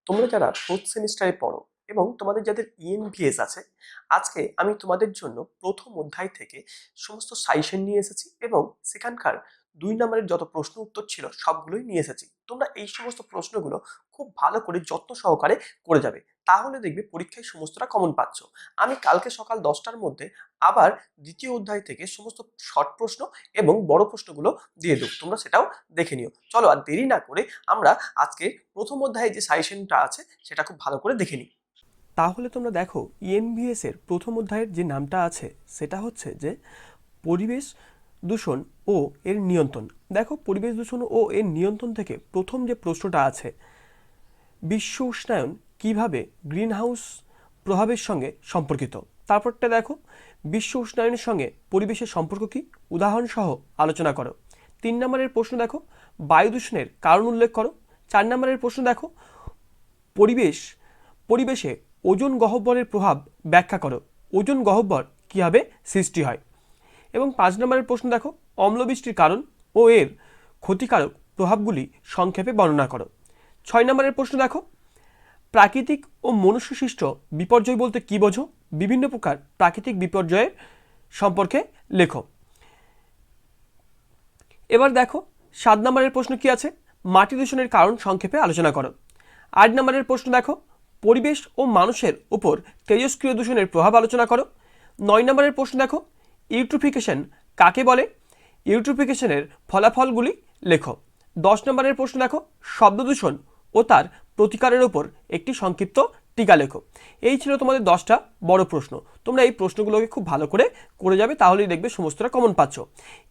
তোমরা যারা ফোর্থ সেমিস্টারে পড়ো এবং তোমাদের যাদের ইএনভিএস আছে, আজকে আমি তোমাদের জন্য প্রথম অধ্যায় থেকে সমস্ত সাজেশন নিয়ে এসেছি এবং সেখানকার 2 নম্বরের যত প্রশ্ন উত্তর ছিল সবগুলোই নিয়ে এসেছি। তোমরা এই সমস্ত প্রশ্নগুলো খুব ভালো করে যত্ন সহকারে করে যাবে, তাহলে দেখবে পরীক্ষায় সমস্তটা কমন পাচ্ছ। আমি কালকে সকাল 10টার মধ্যে আবার দ্বিতীয় অধ্যায় থেকে সমস্ত শর্ট প্রশ্ন এবং বড় প্রশ্নগুলো দিয়ে দেবো, তোমরা সেটাও দেখে নিও। চলো আর দেরি না করে আমরা আজকে প্রথম অধ্যায়ে যে সাজেশনটা আছে সেটা খুব ভালো করে দেখে নিই। তাহলে তোমরা দেখো, ইএনভিএস এর প্রথম অধ্যায়ের যে নামটা আছে সেটা হচ্ছে যে পরিবেশ দূষণ ও এর নিয়ন্ত্রণ। দেখো, পরিবেশ দূষণ ও এর নিয়ন্ত্রণ থেকে প্রথম যে প্রশ্নটা আছে, বিশ্ব উষ্ণায়ন কিভাবে গ্রিনহাউস প্রভাবের সঙ্গে সম্পর্কিত। তারপরটা দেখো, বিশ্ব উষ্ণায়নের সঙ্গে পরিবেশের সম্পর্ক কি, উদাহরণ সহ আলোচনা করো। 3 নম্বরের প্রশ্ন দেখো, বায়ু দূষণের কারণ উল্লেখ করো। 4 নম্বরের প্রশ্ন দেখো, পরিবেশে ওজোন গহ্বরের প্রভাব ব্যাখ্যা করো। ওজোন গহ্বর কীভাবে সৃষ্টি হয়। এবং 5 নম্বরের প্রশ্ন দেখো, অম্লবৃষ্টির কারণ ও এর ক্ষতিকারক প্রভাবগুলি সংক্ষেপে বর্ণনা করো। 6 নম্বরের প্রশ্ন দেখো, প্রাকৃতিক ও মনুষ্যসৃষ্ট বিপর্যয় বলতে কী বোঝো। বিভিন্ন প্রকার প্রাকৃতিক বিপর্যয়ের সম্পর্কে লেখো। এবার দেখো, 7 নম্বরের প্রশ্ন কি আছে, মাটি দূষণের কারণ সংক্ষেপে আলোচনা করো। 8 নম্বরের প্রশ্ন দেখো, পরিবেশ ও মানুষের উপর তেজস্ক্রিয় দূষণের প্রভাব আলোচনা করো। 9 নম্বরের প্রশ্ন দেখো, ইউট্রোফিকেশন কাকে বলে। ইউট্রোফিকেশনের ফলাফলগুলি লেখো। 10 নম্বরের প্রশ্ন দেখো, শব্দ দূষণ ও তার প্রতিকারের উপর একটি সংক্ষিপ্ত টিকা লেখো। এই ছিল তোমাদের 10টা বড় প্রশ্ন। তোমরা এই প্রশ্নগুলোকে খুব ভালো করে যাবে, তাহলেই দেখবে সমস্তটা কমন পাচ্ছ।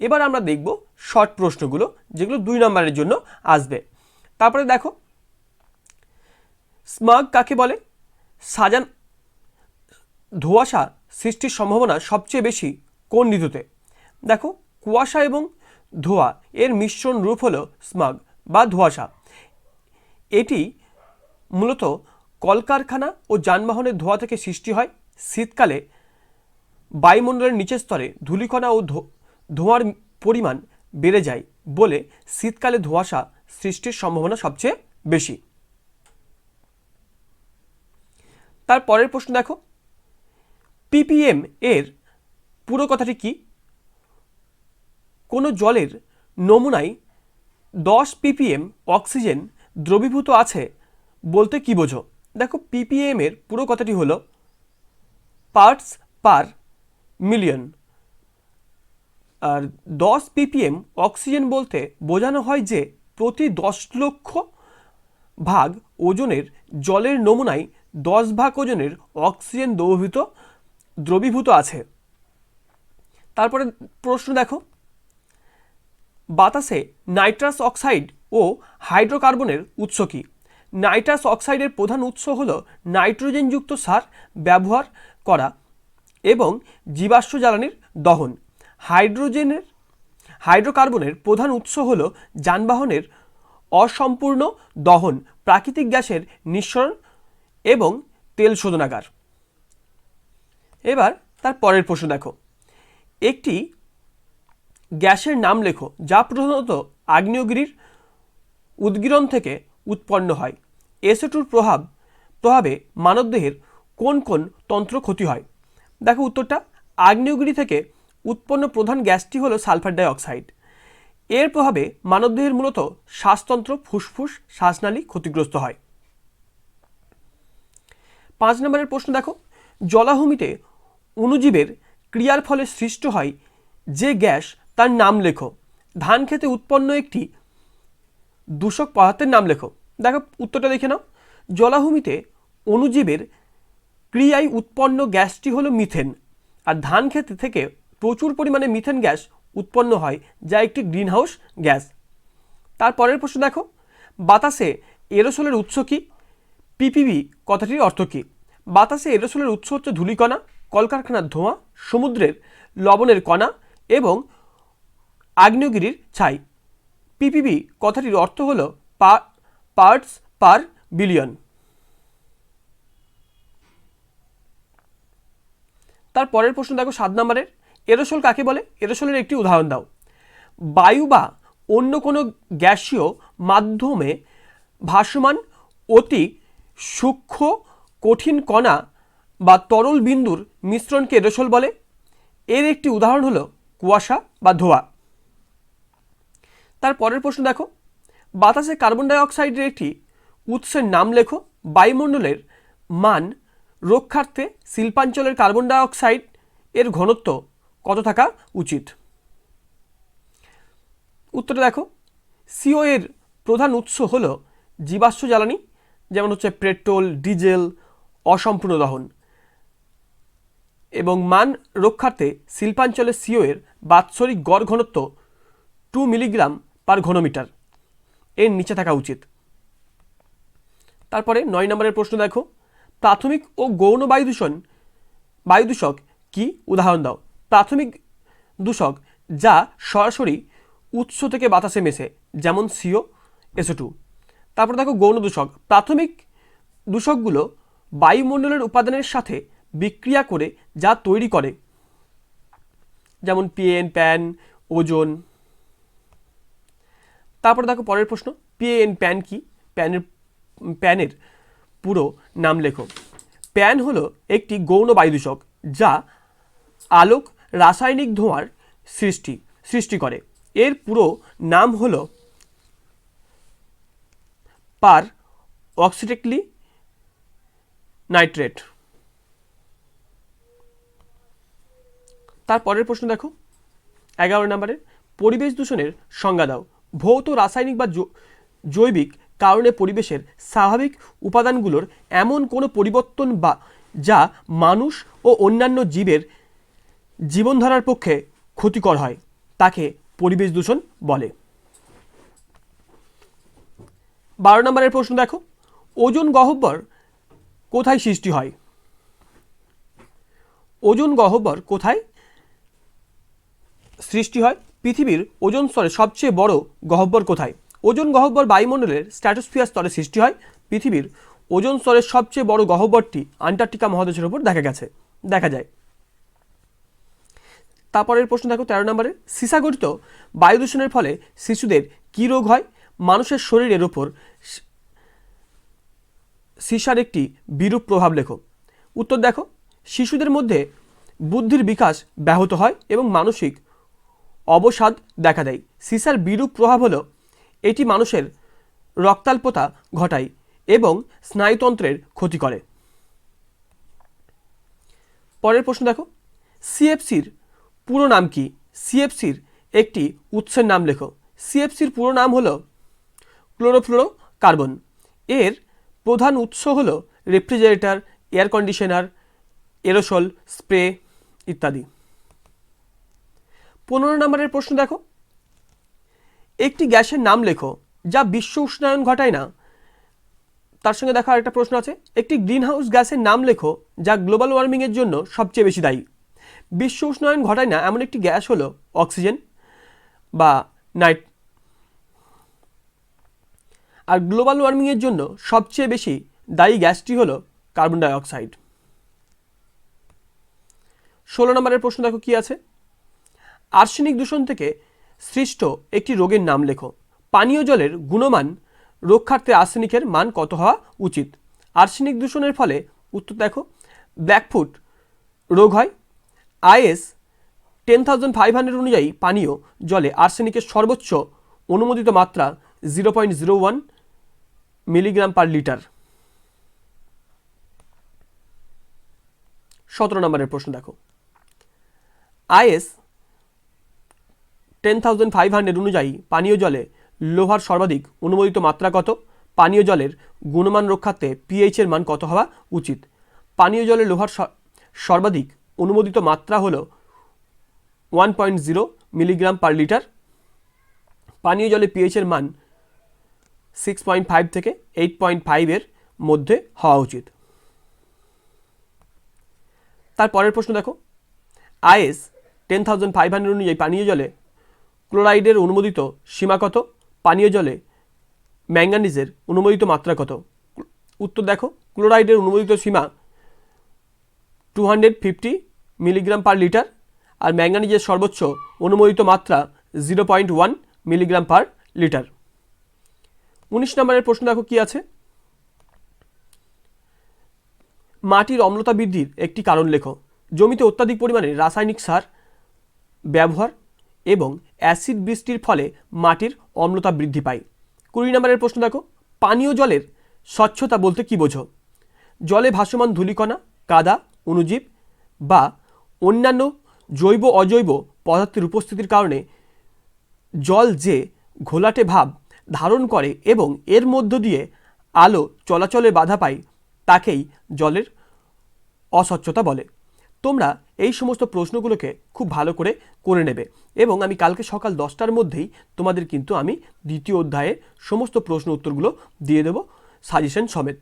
এবার আমরা দেখব শর্ট প্রশ্নগুলো, যেগুলো 2 নম্বরের জন্য আসবে। তারপরে দেখো, স্মাগ কাকে বলে। সাজান ধোঁয়াশা সৃষ্টির সম্ভাবনা সবচেয়ে বেশি কোন ঋতুতে। দেখো, কুয়াশা এবং ধোঁয়া এর মিশ্রণ রূপ হলো স্মাগ বা ধোঁয়াশা। এটি মূলত কলকারখানা ও যানবাহনের ধোঁয়া থেকে সৃষ্টি হয়। শীতকালে বায়ুমণ্ডলের নিচের স্তরে ধূলিকণা ও ধোঁয়ার পরিমাণ বেড়ে যায় বলে শীতকালে ধোঁয়াশা সৃষ্টির সম্ভাবনা সবচেয়ে বেশি। তার পরের প্রশ্ন দেখো, পিপিএম এর পুরো কথাটি কি। কোনো জলের নমুনায় 10 ppm অক্সিজেন দ্রবীভূত আছে বলতে কি বোঝো। দেখো, পিপিএম এর পুরো কথাটি হলো পার্টস পার মিলিয়ন। আর 10 ppm অক্সিজেন বলতে বোঝানো হয় যে প্রতি 10 লক্ষ ভাগ ওজনের জলের নমুনায় 10 ভাগ ওজনের অক্সিজেন দ্রবীভূত আছে। তারপরে প্রশ্ন দেখো, বাতাসে নাইট্রাস অক্সাইড ও হাইড্রোকার্বনের উৎস কী। নাইট্রাস অক্সাইডের প্রধান উৎস হল নাইট্রোজেনযুক্ত সার ব্যবহার করা এবং জীবাশ্ম জ্বালানির দহন। হাইড্রোকার্বনের প্রধান উৎস হল যানবাহনের অসম্পূর্ণ দহন, প্রাকৃতিক গ্যাসের নিঃসরণ এবং তেল শোধনাগার। এবার তার পরের প্রশ্ন দেখো, একটি গ্যাসের নাম লেখো যা প্রধানত আগ্নেয়গিরির উদগীরণ থেকে উৎপন্ন হয়। SO2 প্রভাবে মানবদেহের কোন কোন তন্ত্র ক্ষতি হয়। দেখো উত্তরটা, আগ্নেয়গিরি থেকে উৎপন্ন প্রধান গ্যাসটি হলো সালফার ডাই অক্সাইড। এর প্রভাবে মানবদেহের মূলত শ্বাসতন্ত্র, ফুসফুস, শ্বাসনালী ক্ষতিগ্রস্ত হয়। 5 নম্বরের প্রশ্ন দেখো, জলাভূমিতে অণুজীবের ক্রিয়ার ফলে সৃষ্ট হয় যে গ্যাস তার নাম লেখো। ধান খেতে উৎপন্ন একটি দূষক পদার্থের নাম লেখো। দেখো উত্তরটা দেখে নাও, জলাভূমিতে অণুজীবের ক্রিয়ায় উৎপন্ন গ্যাসটি হলো মিথেন। আর ধান খেতে থেকে প্রচুর পরিমাণে মিথেন গ্যাস উৎপন্ন হয়, যা একটি গ্রিনহাউস গ্যাস। তারপরের প্রশ্ন দেখো, বাতাসে এরোসোলের উৎস কী। পিপিবি কথাটির অর্থ কী। বাতাসে এরোসোলের উৎস হচ্ছে ধূলিকণা, কলকারখানার ধোঁয়া, সমুদ্রের লবণের কণা এবং আগ্নেয়গিরির ছাই। পিপিবি কথাটির অর্থ হল পার্টস পার বিলিয়ন। তার পরের প্রশ্ন দেখো, 7 নম্বরের, এরোসোল কাকে বলে। এরোসোলের একটি উদাহরণ দাও। বায়ু বা অন্য কোনো গ্যাসীয় মাধ্যমে ভাসমান অতি সূক্ষ্ম কঠিন কণা বা তরল বিন্দুর মিশ্রণকে এরোসল বলে। এর একটি উদাহরণ হলো কুয়াশা বা ধোঁয়া। তার পরের প্রশ্ন দেখো, বাতাসে কার্বন ডাই অক্সাইডের একটি উৎসের নাম লেখো। বায়ুমণ্ডলের মান রক্ষার্থে শিল্পাঞ্চলের কার্বন ডাই অক্সাইড এর ঘনত্ব কত থাকা উচিত? উত্তরটা দেখো, সিও এর প্রধান উৎস হলো জীবাশ্ম জ্বালানি, যেমন হচ্ছে পেট্রোল, ডিজেল, অসম্পূর্ণ দহন। এবং মান রক্ষার্থে শিল্পাঞ্চলের সিও এর বাৎসরিক গড় ঘনত্ব 2 মিলিগ্রাম পার ঘনমিটার এর নিচে থাকা উচিত। তারপরে 9 নম্বরের প্রশ্ন দেখো, প্রাথমিক ও গৌণ বায়ুদূষক কি? উদাহরণ দাও। প্রাথমিক দূষক যা সরাসরি উৎস থেকে বাতাসে মেশে, যেমন CO, SO2। তারপর দেখো গৌণ দূষক। প্রাথমিক দূষকগুলো বায়ুমণ্ডলের উপাদানের সাথে বিক্রিয়া করে যা তৈরি করে, যেমন PAN, প্যান, ওজোন। তারপর দেখো পরের প্রশ্ন, PAN প্যান কি? প্যানের পুরো নাম লেখো। প্যান হলো একটি গৌণ বায়ুদূষক যা আলোক রাসায়নিক ধোঁয়ার সৃষ্টি করে। এর পুরো নাম হলো পার অক্সিডেক্লি নাইট্রেট। তারপরের প্রশ্ন দেখো 11 নম্বরের, পরিবেশ দূষণের সংজ্ঞা দাও। ভৌত, রাসায়নিক বা জৈবিক কারণে পরিবেশের স্বাভাবিক উপাদানগুলোর এমন কোনো পরিবর্তন বা যা মানুষ ও অন্যান্য জীবের জীবনধারার পক্ষে ক্ষতিকর হয়, তাকে পরিবেশ দূষণ বলে। 12 নম্বরের প্রশ্ন দেখো, ওজোন গহ্বর কোথায় সৃষ্টি হয়? ওজোন গহ্বর কোথায় সৃষ্টি হয়? পৃথিবীর ওজোন স্তরের সবচেয়ে বড় গহ্বর কোথায়? ওজোন গহ্বর বায়ুমণ্ডলের স্ট্র্যাটোস্ফিয়ার স্তরে সৃষ্টি হয়। পৃথিবীর ওজোন স্তরের সবচেয়ে বড় গহ্বরটি আন্টার্কটিকা মহাদেশের উপর দেখা যায়। তারপরের প্রশ্ন দেখো 13 নম্বরে, সীসাগঠিত বায়ু দূষণের ফলে শিশুদের কী রোগ হয়? মানুষের শরীরের ওপর সীসার একটি বিরূপ প্রভাব লেখো। উত্তর দেখো, শিশুদের মধ্যে বুদ্ধির বিকাশ ব্যাহত হয় এবং মানসিক অবসাদ দেখা দেয়। সীসার বিরূপ প্রভাব হলো এটি মানুষের রক্তাল্পতা ঘটায় এবং স্নায়ুতন্ত্রের ক্ষতি করে। পরের প্রশ্ন দেখো, CFCর পুরো নাম কি? CFCর একটি উৎসের নাম লেখো। CFCর পুরো নাম হলো ক্লোরোফ্লোরোকার্বন। এর প্রধান উৎস হলো refrigerator, air conditioner, aerosol, spray ইত্যাদি। 15 নম্বরের প্রশ্ন দেখো, একটি গ্যাসের নাম লেখো যা বিশ্ব উষ্ণায়ন ঘটায় না। তার সঙ্গে দেখা আরেকটা প্রশ্ন আছে, একটি গ্রিনহাউস গ্যাসের নাম লেখো যা গ্লোবাল ওয়ার্মিংয়ের জন্য সবচেয়ে বেশি দায়ী। বিশ্ব উষ্ণায়ন ঘটায় না এমন একটি গ্যাস হলো অক্সিজেন বা আর গ্লোবাল ওয়ার্মিংয়ের জন্য সবচেয়ে বেশি দায়ী গ্যাসটি হলো কার্বন ডাই অক্সাইড। 16 নম্বরের প্রশ্ন দেখো কি আছে, আর্সেনিক দূষণ থেকে সৃষ্ট একটি রোগের নাম লেখো। পানীয় জলের গুণমান রক্ষার্থে আর্সেনিকের মান কত হওয়া উচিত? আর্সেনিক দূষণের ফলে উত্তর দেখো, ব্ল্যাকফুট রোগ হয়। IS 10500 অনুযায়ী পানীয় জলে আর্সেনিকের সর্বোচ্চ অনুমোদিত মাত্রা 0.01 মিলিগ্রাম পার লিটার। 17 নম্বরের প্রশ্ন দেখো, IS 10500 অনুযায়ী পানীয় জলে লোহার সর্বাধিক অনুমোদিত মাত্রা কত? পানীয় জলের গুণমান রক্ষার্থে pH এর মান কত হওয়া উচিত? পানীয় জলে লোহার সর্বাধিক অনুমোদিত মাত্রা হলো 1.0 মিলিগ্রাম পার লিটার। পানীয় জলে pH এর মান 6.5 থেকে 8.5 এর মধ্যে হওয়া উচিত। তারপরের প্রশ্ন দেখো, IS 10500 অনুযায়ী পানীয় জলে ক্লোরাইডের অনুমোদিত সীমা কত? পানীয় জলে ম্যাঙ্গানিজের অনুমোদিত মাত্রা কত? উত্তর দেখো, ক্লোরাইডের অনুমোদিত সীমা 250 মিলিগ্রাম পার লিটার আর ম্যাঙ্গানিজের সর্বোচ্চ অনুমোদিত মাত্রা 0.1 মিলিগ্রাম পার লিটার। 19 নম্বরের প্রশ্ন দেখো কি আছে, মাটির অম্লতা বৃদ্ধির একটি কারণ লেখো। জমিতে অত্যাধিক পরিমাণে রাসায়নিক সার ব্যবহার এবং অ্যাসিড বৃষ্টির ফলে মাটির অম্লতা বৃদ্ধি পায়। 20 নম্বরের প্রশ্ন দেখো, পানীয় জলের স্বচ্ছতা বলতে কী বোঝো? জলে ভাসমান ধূলিকণা, কাদা, অণুজীব বা অন্যান্য জৈব অজৈব পদার্থের উপস্থিতির কারণে জল যে ঘোলাটে ভাব ধারণ করে এবং এর মধ্য দিয়ে আলো চলাচলে বাধা পায় তাকেই জলের অস্বচ্ছতা বলে। তোমরা এই সমস্ত প্রশ্নগুলোকে খুব ভালো করে নেবে এবং আমি কালকে সকাল 10টার মধ্যেই তোমাদের কিন্তু আমি দ্বিতীয় অধ্যায়ের সমস্ত প্রশ্ন উত্তরগুলো দিয়ে দেবো সাজেশন সমেত।